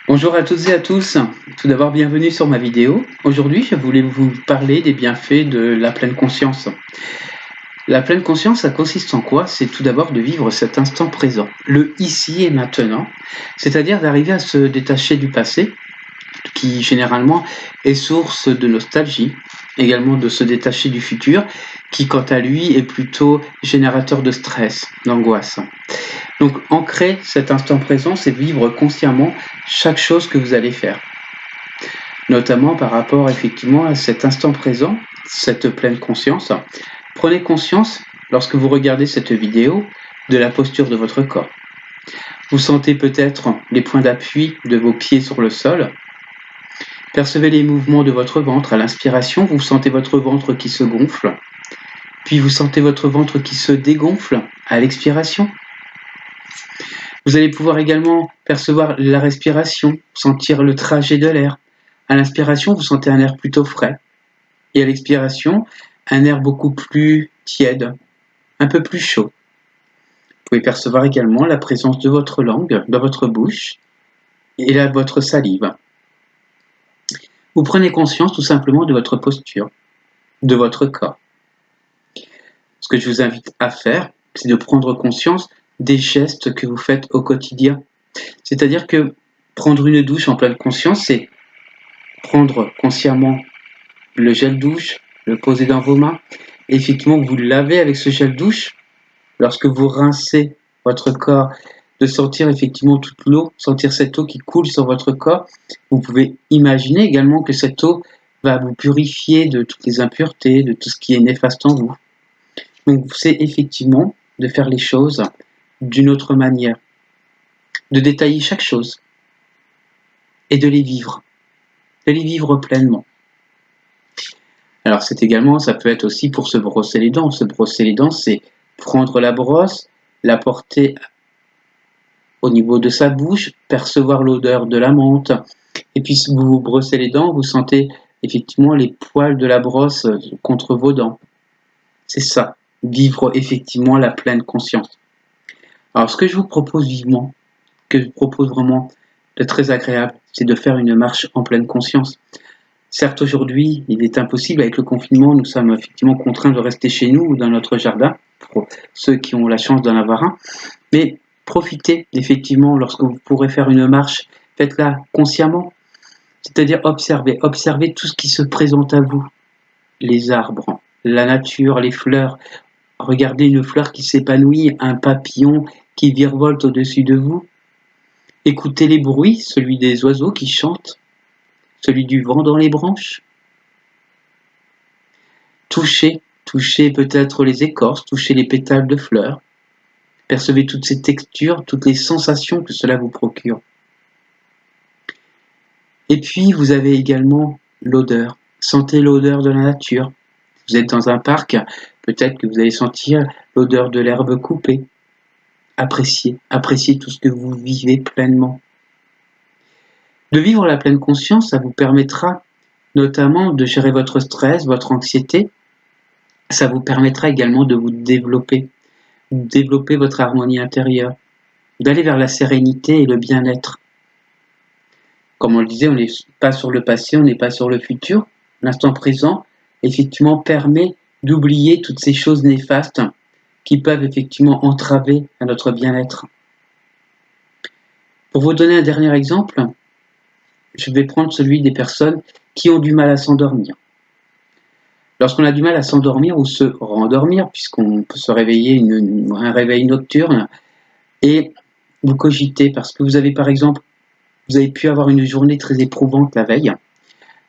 Bonjour à toutes et à tous. Tout d'abord, bienvenue sur ma vidéo. Aujourd'hui, je voulais vous parler des bienfaits de la pleine conscience. La pleine conscience, ça consiste en quoi? C'est tout d'abord de vivre cet instant présent, le ici et maintenant, c'est-à-dire d'arriver à se détacher du passé, qui généralement est source de nostalgie, également de se détacher du futur, qui quant à lui est plutôt générateur de stress, d'angoisse. Donc ancrer cet instant présent, c'est vivre consciemment chaque chose que vous allez faire, notamment par rapport effectivement à cet instant présent, cette pleine conscience. Prenez conscience, lorsque vous regardez cette vidéo, de la posture de votre corps. Vous sentez peut-être les points d'appui de vos pieds sur le sol. Percevez les mouvements de votre ventre. À l'inspiration, vous sentez votre ventre qui se gonfle, puis vous sentez votre ventre qui se dégonfle à l'expiration. Vous allez pouvoir également percevoir la respiration, sentir le trajet de l'air. À l'inspiration, vous sentez un air plutôt frais. Et à l'expiration, un air beaucoup plus tiède, un peu plus chaud. Vous pouvez percevoir également la présence de votre langue dans votre bouche et là votre salive. Vous prenez conscience tout simplement de votre posture, de votre corps. Ce que je vous invite à faire, c'est de prendre conscience des gestes que vous faites au quotidien. C'est-à-dire que prendre une douche en pleine conscience, c'est prendre consciemment le gel douche, le poser dans vos mains, et effectivement vous lavez avec ce gel douche. Lorsque vous rincez votre corps, de sentir effectivement toute l'eau, sentir cette eau qui coule sur votre corps, vous pouvez imaginer également que cette eau va vous purifier de toutes les impuretés, de tout ce qui est néfaste en vous. Donc c'est effectivement de faire les choses d'une autre manière, de détailler chaque chose et de les vivre pleinement. Alors ça peut être aussi pour se brosser les dents. Se brosser les dents, c'est prendre la brosse, la porter au niveau de sa bouche, percevoir l'odeur de la menthe, et puis si vous vous brossez les dents, vous sentez effectivement les poils de la brosse contre vos dents. C'est ça, vivre effectivement la pleine conscience. Alors ce que je vous propose vivement, que je vous propose vraiment de très agréable, c'est de faire une marche en pleine conscience. Certes, aujourd'hui, il est impossible avec le confinement, nous sommes effectivement contraints de rester chez nous ou dans notre jardin, pour ceux qui ont la chance d'en avoir un, mais profitez effectivement lorsque vous pourrez faire une marche, faites-la consciemment, c'est-à-dire observez tout ce qui se présente à vous, les arbres, la nature, les fleurs, regardez une fleur qui s'épanouit, un papillon qui virevolte au-dessus de vous, écoutez les bruits, celui des oiseaux qui chantent, celui du vent dans les branches. Touchez peut-être les écorces, touchez les pétales de fleurs. Percevez toutes ces textures, toutes les sensations que cela vous procure. Et puis, vous avez également l'odeur. Sentez l'odeur de la nature. Vous êtes dans un parc, peut-être que vous allez sentir l'odeur de l'herbe coupée. Appréciez tout ce que vous vivez pleinement. De vivre la pleine conscience, ça vous permettra notamment de gérer votre stress, votre anxiété. Ça vous permettra également de vous développer votre harmonie intérieure, d'aller vers la sérénité et le bien-être. Comme on le disait, on n'est pas sur le passé, on n'est pas sur le futur. L'instant présent, effectivement, permet d'oublier toutes ces choses néfastes qui peuvent effectivement entraver à notre bien-être. Pour vous donner un dernier exemple, je vais prendre celui des personnes qui ont du mal à s'endormir. Lorsqu'on a du mal à s'endormir ou se rendormir, puisqu'on peut se réveiller un réveil nocturne, et vous cogitez parce que vous avez par exemple, vous avez pu avoir une journée très éprouvante la veille,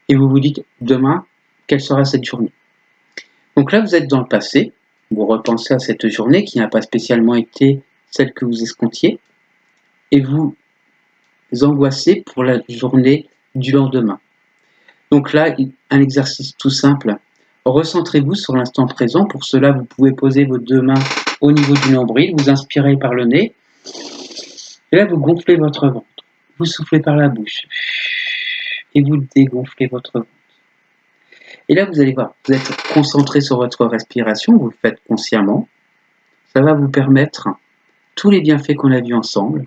et vous vous dites demain, quelle sera cette journée? Donc là, vous êtes dans le passé, vous repensez à cette journée qui n'a pas spécialement été celle que vous escomptiez, et vous angoissez pour la journée du lendemain. Donc là, un exercice tout simple. Recentrez-vous sur l'instant présent. Pour cela, vous pouvez poser vos deux mains au niveau du nombril. Vous inspirez par le nez. Et là, vous gonflez votre ventre. Vous soufflez par la bouche. Et vous dégonflez votre ventre. Et là, vous allez voir, vous êtes concentré sur votre respiration. Vous le faites consciemment. Ça va vous permettre tous les bienfaits qu'on a vus ensemble.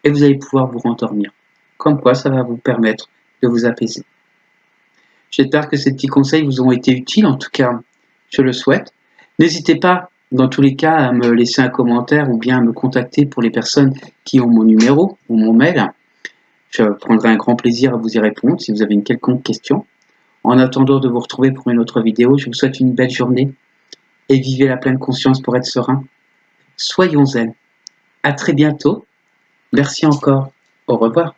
Et vous allez pouvoir vous rendormir comme quoi ça va vous permettre de vous apaiser. J'espère que ces petits conseils vous ont été utiles, en tout cas, je le souhaite. N'hésitez pas, dans tous les cas, à me laisser un commentaire ou bien à me contacter pour les personnes qui ont mon numéro ou mon mail. Je prendrai un grand plaisir à vous y répondre si vous avez une quelconque question. En attendant de vous retrouver pour une autre vidéo, je vous souhaite une belle journée et vivez la pleine conscience pour être serein. Soyons zen. À très bientôt. Merci encore. Au revoir.